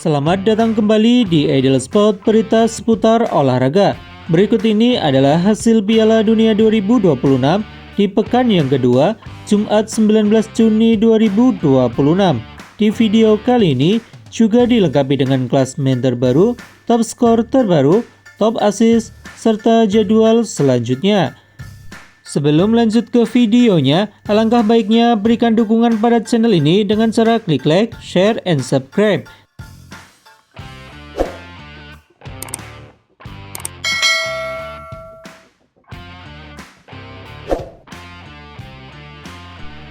Selamat datang kembali di Idol Sport, berita seputar olahraga. Berikut ini adalah hasil Piala Dunia 2026 di pekan yang kedua, Jumat 19 Juni 2026. Di video kali ini juga dilengkapi dengan klasemen terbaru, top skor terbaru, top assist, serta jadwal selanjutnya. Sebelum lanjut ke videonya, alangkah baiknya berikan dukungan pada channel ini dengan cara klik like, share, and subscribe.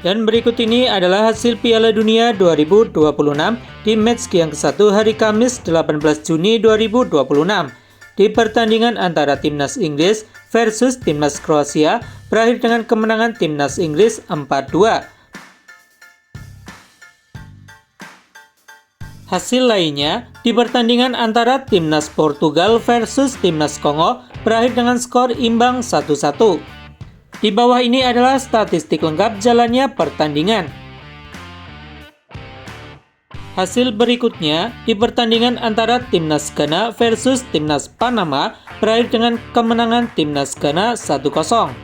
Dan berikut ini adalah hasil Piala Dunia 2026 di match yang ke-1 hari Kamis 18 Juni 2026. Di pertandingan antara Timnas Inggris versus Timnas Kroasia berakhir dengan kemenangan Timnas Inggris 4-2. Hasil lainnya, di pertandingan antara Timnas Portugal versus Timnas Kongo berakhir dengan skor imbang 1-1. Di bawah ini adalah statistik lengkap jalannya pertandingan. Hasil berikutnya, di pertandingan antara Timnas Ghana versus Timnas Panama berakhir dengan kemenangan Timnas Ghana 1-0.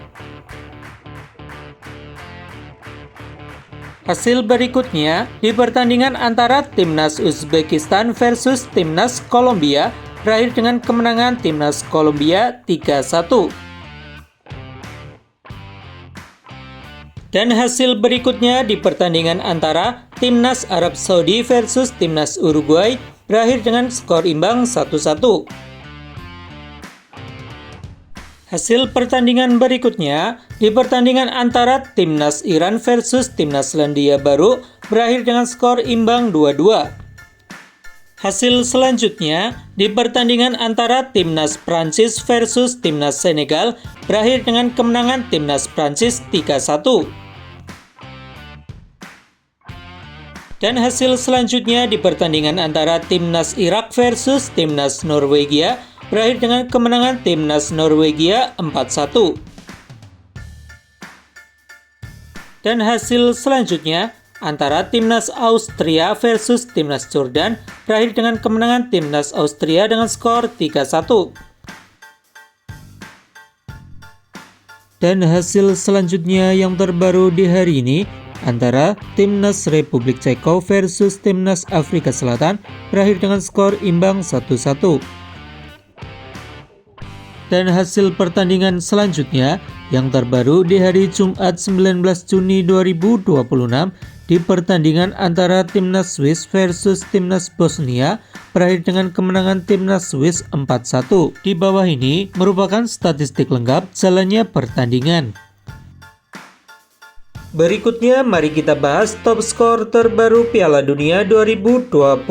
Hasil berikutnya, di pertandingan antara Timnas Uzbekistan versus Timnas Kolombia berakhir dengan kemenangan Timnas Kolombia 3-1. Dan hasil berikutnya di pertandingan antara Timnas Arab Saudi versus Timnas Uruguay berakhir dengan skor imbang 1-1. Hasil pertandingan berikutnya di pertandingan antara Timnas Iran versus Timnas Selandia Baru berakhir dengan skor imbang 2-2. Hasil selanjutnya di pertandingan antara Timnas Prancis versus Timnas Senegal berakhir dengan kemenangan Timnas Prancis 3-1. Dan hasil selanjutnya di pertandingan antara Timnas Irak versus Timnas Norwegia berakhir dengan kemenangan Timnas Norwegia 4-1. Dan hasil selanjutnya antara Timnas Austria versus Timnas Jordan berakhir dengan kemenangan Timnas Austria dengan skor 3-1. Dan hasil selanjutnya yang terbaru di hari ini antara Timnas Republik Ceko versus Timnas Afrika Selatan berakhir dengan skor imbang 1-1. Dan hasil pertandingan selanjutnya yang terbaru di hari Jumat 19 Juni 2026 di pertandingan antara Timnas Swiss versus Timnas Bosnia berakhir dengan kemenangan Timnas Swiss 4-1. Di bawah ini merupakan statistik lengkap jalannya pertandingan. Berikutnya mari kita bahas top skor terbaru Piala Dunia 2026.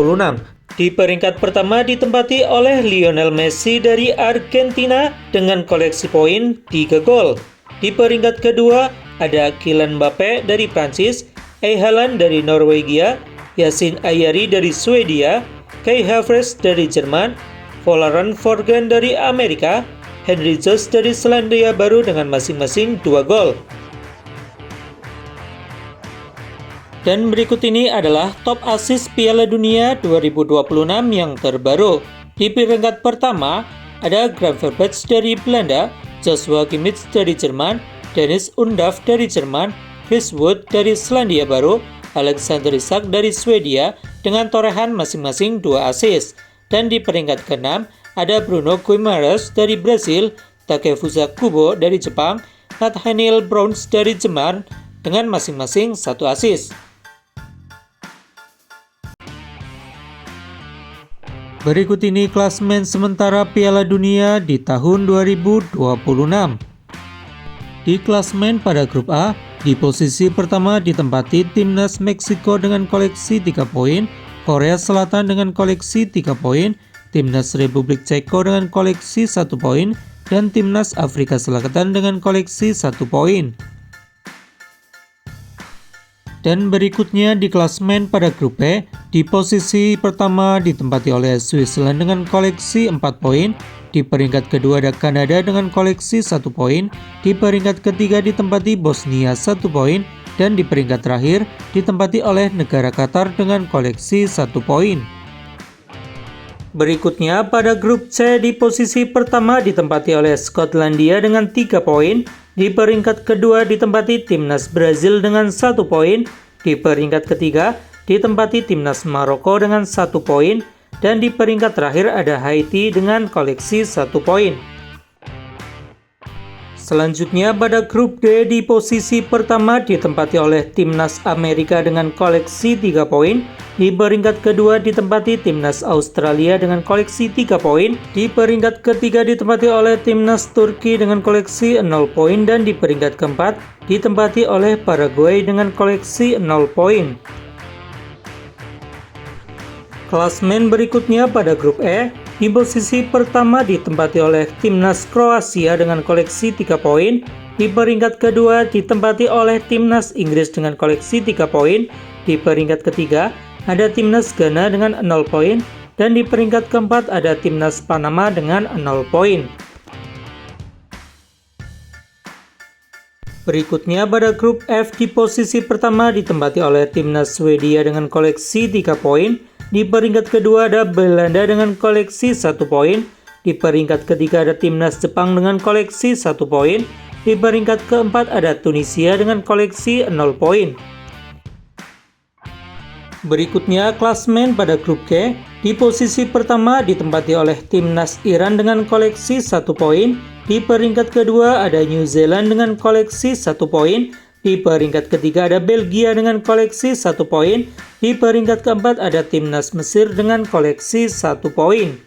Di peringkat pertama ditempati oleh Lionel Messi dari Argentina dengan koleksi poin 3 gol. Di peringkat kedua ada Kylian Mbappe dari Prancis, Haaland dari Norwegia, Yacine Ayari dari Swedia, Kai Havertz dari Jerman, Volaren Forgan dari Amerika, Henry Jones dari Selandia Baru dengan masing-masing 2 gol. Dan berikut ini adalah top assist Piala Dunia 2026 yang terbaru. Di peringkat pertama ada Gravenberch dari Belanda, Joshua Kimmich dari Jerman, Dennis Undav dari Jerman, Chris Wood dari Selandia Baru, Alexander Isak dari Swedia dengan torehan masing-masing 2 assist. Dan di peringkat ke-6 ada Bruno Guimaraes dari Brasil, Takefusa Kubo dari Jepang, Nathaniel Browns dari Jerman dengan masing-masing 1 assist. Berikut ini klasemen sementara Piala Dunia di tahun 2026. Di klasemen pada grup A, di posisi pertama ditempati Timnas Meksiko dengan koleksi 3 poin, Korea Selatan dengan koleksi 3 poin, Timnas Republik Ceko dengan koleksi 1 poin, dan Timnas Afrika Selatan dengan koleksi 1 poin. Dan berikutnya di klasemen pada grup B, di posisi pertama ditempati oleh Switzerland dengan koleksi 4 poin, di peringkat kedua ada Kanada dengan koleksi 1 poin, di peringkat ketiga ditempati Bosnia 1 poin, dan di peringkat terakhir ditempati oleh negara Qatar dengan koleksi 1 poin. Berikutnya pada grup C di posisi pertama ditempati oleh Skotlandia dengan 3 poin, di peringkat kedua ditempati timnas Brazil dengan 1 poin, di peringkat ketiga ditempati timnas Maroko dengan 1 poin, dan di peringkat terakhir ada Haiti dengan koleksi 1 poin. Selanjutnya pada grup D di posisi pertama ditempati oleh timnas Amerika dengan koleksi 3 poin, di peringkat kedua ditempati timnas Australia dengan koleksi 3 poin, di peringkat ketiga ditempati oleh timnas Turki dengan koleksi 0 poin, dan di peringkat keempat ditempati oleh Paraguay dengan koleksi 0 poin. Klasmen berikutnya pada grup E, di posisi pertama ditempati oleh timnas Kroasia dengan koleksi 3 poin, di peringkat kedua ditempati oleh timnas Inggris dengan koleksi 3 poin, di peringkat ketiga ada timnas Ghana dengan 0 poin, dan di peringkat keempat ada timnas Panama dengan 0 poin. Berikutnya pada grup F di posisi pertama ditempati oleh timnas Swedia dengan koleksi 3 poin, di peringkat kedua ada Belanda dengan koleksi 1 poin, di peringkat ketiga ada timnas Jepang dengan koleksi 1 poin, di peringkat keempat ada Tunisia dengan koleksi 0 poin. Berikutnya klasmen pada grup G, di posisi pertama ditempati oleh timnas Iran dengan koleksi 1 poin, di peringkat kedua ada New Zealand dengan koleksi 1 poin, di peringkat ketiga ada Belgia dengan koleksi 1 poin, di peringkat keempat ada timnas Mesir dengan koleksi 1 poin.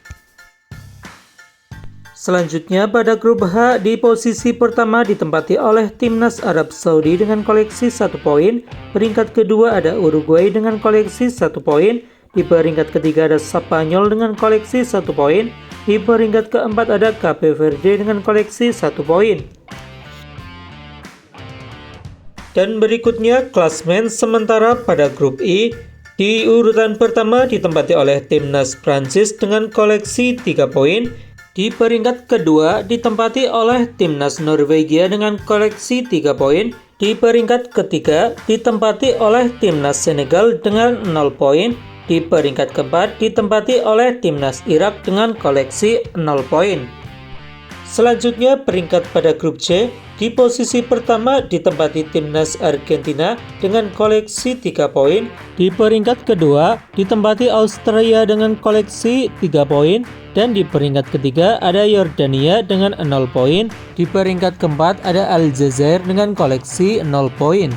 Selanjutnya pada grup H di posisi pertama ditempati oleh timnas Arab Saudi dengan koleksi 1 poin, peringkat kedua ada Uruguay dengan koleksi 1 poin, di peringkat ketiga ada Spanyol dengan koleksi 1 poin, di peringkat keempat ada Cape Verde dengan koleksi 1 poin. Dan berikutnya klasmen sementara pada grup I, di urutan pertama ditempati oleh timnas Prancis dengan koleksi 3 poin, di peringkat kedua ditempati oleh timnas Norwegia dengan koleksi 3 poin, di peringkat ketiga ditempati oleh timnas Senegal dengan 0 poin, di peringkat keempat ditempati oleh timnas Irak dengan koleksi 0 poin. Selanjutnya peringkat pada grup C, di posisi pertama ditempati timnas Argentina dengan koleksi 3 poin, di peringkat kedua ditempati Australia dengan koleksi 3 poin, dan di peringkat ketiga ada Yordania dengan 0 poin, di peringkat keempat ada Aljazair dengan koleksi 0 poin.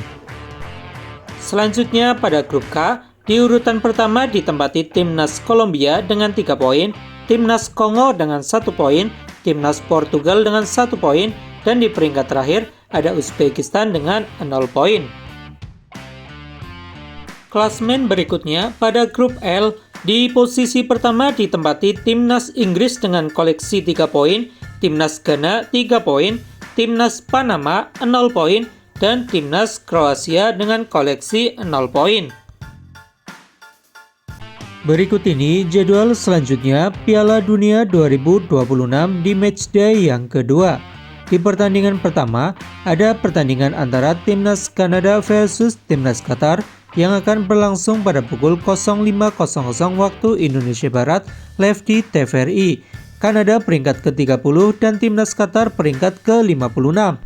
Selanjutnya pada grup K, di urutan pertama ditempati timnas Kolombia dengan 3 poin, timnas Kongo dengan 1 poin, timnas Portugal dengan 1 poin, dan di peringkat terakhir ada Uzbekistan dengan 0 poin. Klasmen berikutnya pada grup L, di posisi pertama ditempati timnas Inggris dengan koleksi 3 poin, timnas Ghana 3 poin, timnas Panama 0 poin, dan timnas Kroasia dengan koleksi 0 poin. Berikut ini jadwal selanjutnya Piala Dunia 2026 di matchday yang kedua. Di pertandingan pertama, ada pertandingan antara timnas Kanada versus timnas Qatar yang akan berlangsung pada pukul 05.00 waktu Indonesia Barat live di TVRI. Kanada peringkat ke-30 dan timnas Qatar peringkat ke-56.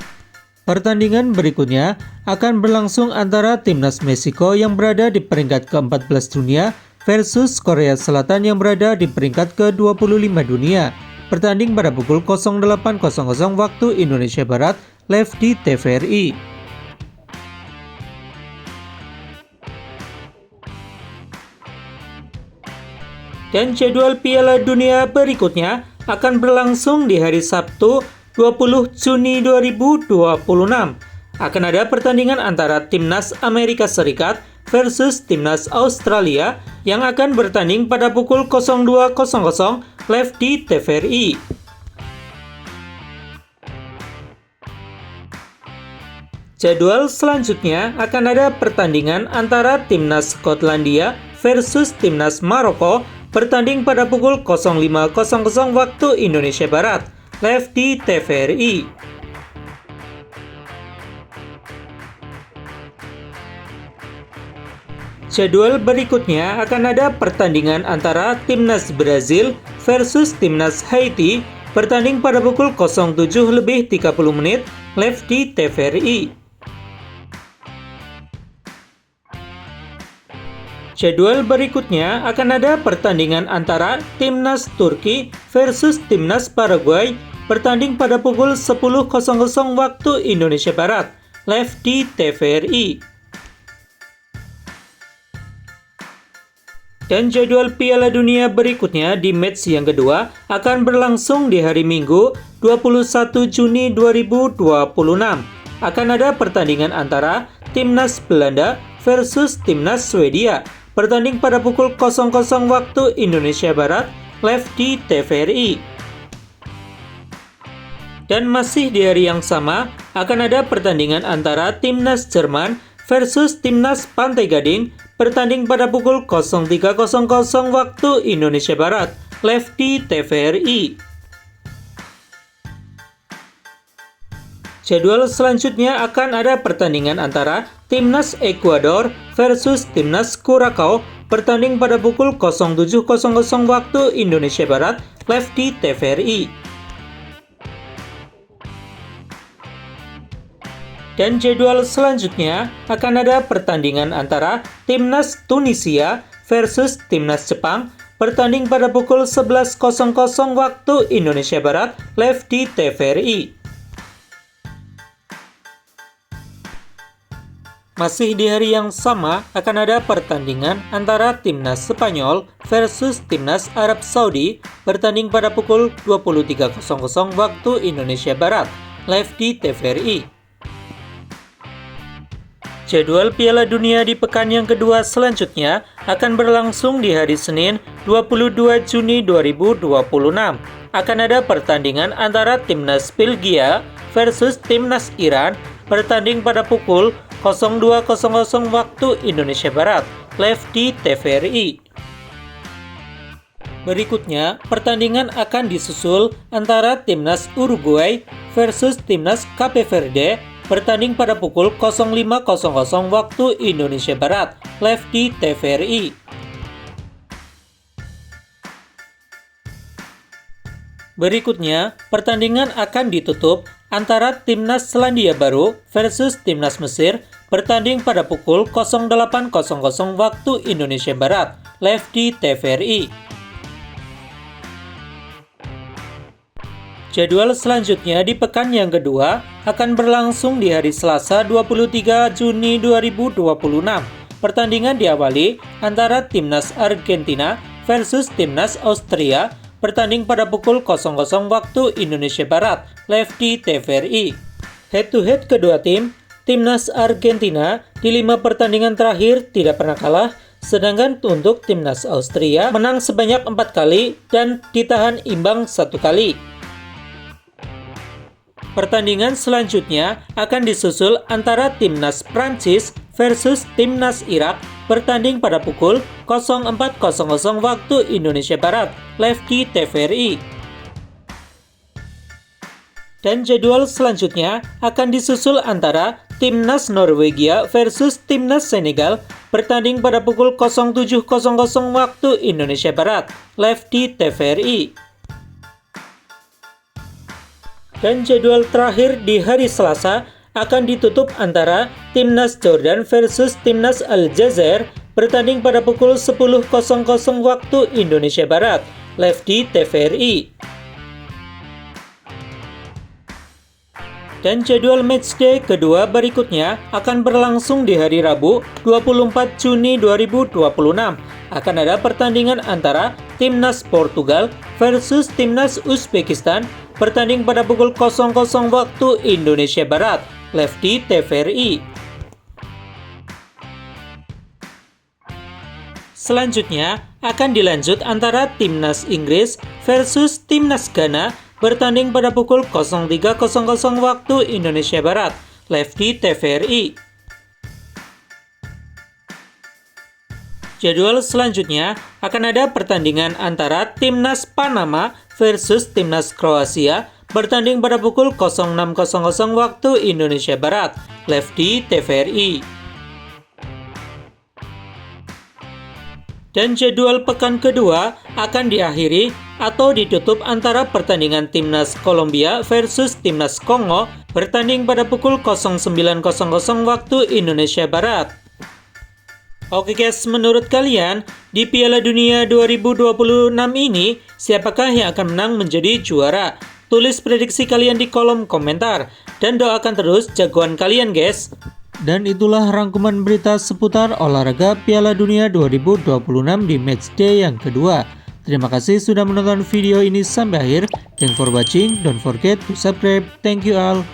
Pertandingan berikutnya akan berlangsung antara timnas Meksiko yang berada di peringkat ke-14 dunia versus Korea Selatan yang berada di peringkat ke-25 dunia. Bertanding pada pukul 08.00 waktu Indonesia Barat live di TVRI. Dan jadwal Piala Dunia berikutnya akan berlangsung di hari Sabtu 20 Juni 2026. Akan ada pertandingan antara timnas Amerika Serikat versus timnas Australia yang akan bertanding pada pukul 02.00 live di TVRI. Jadwal selanjutnya akan ada pertandingan antara timnas Skotlandia versus timnas Maroko bertanding pada pukul 05.00 waktu Indonesia Barat live di TVRI. Jadwal berikutnya akan ada pertandingan antara Timnas Brazil versus Timnas Haiti, bertanding pada pukul 07.30 live di TVRI. Jadwal berikutnya akan ada pertandingan antara Timnas Turki versus Timnas Paraguay, bertanding pada pukul 10.00 waktu Indonesia Barat, live di TVRI. Dan jadwal Piala Dunia berikutnya di match yang kedua akan berlangsung di hari Minggu 21 Juni 2026. Akan ada pertandingan antara Timnas Belanda versus Timnas Swedia, bertanding pada pukul 00.00 waktu Indonesia Barat, live di TVRI. Dan masih di hari yang sama akan ada pertandingan antara Timnas Jerman versus Timnas Pantai Gading, bertanding pada pukul 03.00 waktu Indonesia Barat, live di TVRI. Jadwal selanjutnya akan ada pertandingan antara Timnas Ekuador versus Timnas Kurakau, bertanding pada pukul 07.00 waktu Indonesia Barat, live di TVRI. Dan jadwal selanjutnya akan ada pertandingan antara Timnas Tunisia versus Timnas Jepang, bertanding pada pukul 11.00 waktu Indonesia Barat, live di TVRI. Masih di hari yang sama akan ada pertandingan antara Timnas Spanyol versus Timnas Arab Saudi, bertanding pada pukul 23.00 waktu Indonesia Barat, live di TVRI. Jadwal Piala Dunia di pekan yang kedua selanjutnya akan berlangsung di hari Senin 22 Juni 2026. Akan ada pertandingan antara Timnas Belgia versus Timnas Iran, bertanding pada pukul 02.00 waktu Indonesia Barat, live di TVRI. Berikutnya, pertandingan akan disusul antara Timnas Uruguay versus Timnas Cape Verde, bertanding pada pukul 05.00 waktu Indonesia Barat, live di TVRI. Berikutnya, pertandingan akan ditutup antara Timnas Selandia Baru versus Timnas Mesir, bertanding pada pukul 08.00 waktu Indonesia Barat, live di TVRI. Jadwal selanjutnya di pekan yang kedua akan berlangsung di hari Selasa 23 Juni 2026. Pertandingan diawali antara Timnas Argentina versus Timnas Austria, bertanding pada pukul 00.00 waktu Indonesia Barat, live di TVRI. Head-to-head kedua tim, Timnas Argentina di 5 pertandingan terakhir tidak pernah kalah, sedangkan untuk Timnas Austria menang sebanyak 4 kali dan ditahan imbang 1 kali. Pertandingan selanjutnya akan disusul antara Timnas Prancis versus Timnas Irak, bertanding pada pukul 04.00 waktu Indonesia Barat, live di TVRI. Dan jadwal selanjutnya akan disusul antara Timnas Norwegia versus Timnas Senegal, bertanding pada pukul 07.00 waktu Indonesia Barat, live di TVRI. Dan jadwal terakhir di hari Selasa akan ditutup antara Timnas Jordan versus Timnas Aljazair, bertanding pada pukul 10.00 waktu Indonesia Barat, live di TVRI. Dan jadwal matchday kedua berikutnya akan berlangsung di hari Rabu 24 Juni 2026. Akan ada pertandingan antara Timnas Portugal versus Timnas Uzbekistan, bertanding pada pukul 00.00 waktu Indonesia Barat, live di TVRI. Selanjutnya akan dilanjut antara Timnas Inggris versus Timnas Ghana, bertanding pada pukul 03.00 waktu Indonesia Barat, live di TVRI. Jadwal selanjutnya akan ada pertandingan antara Timnas Panama versus Timnas Kroasia, bertanding pada pukul 06.00 waktu Indonesia Barat, live di TVRI. Dan jadwal pekan kedua akan diakhiri atau ditutup antara pertandingan Timnas Kolombia versus Timnas Kongo bertanding pada pukul 09.00 waktu Indonesia Barat. Oke guys, menurut kalian di Piala Dunia 2026 ini siapakah yang akan menang menjadi juara? Tulis prediksi kalian di kolom komentar dan doakan terus jagoan kalian guys. Dan itulah rangkuman berita seputar olahraga Piala Dunia 2026 di matchday yang kedua. Terima kasih sudah menonton video ini sampai akhir. Thanks for watching. Don't forget to subscribe. Thank you all.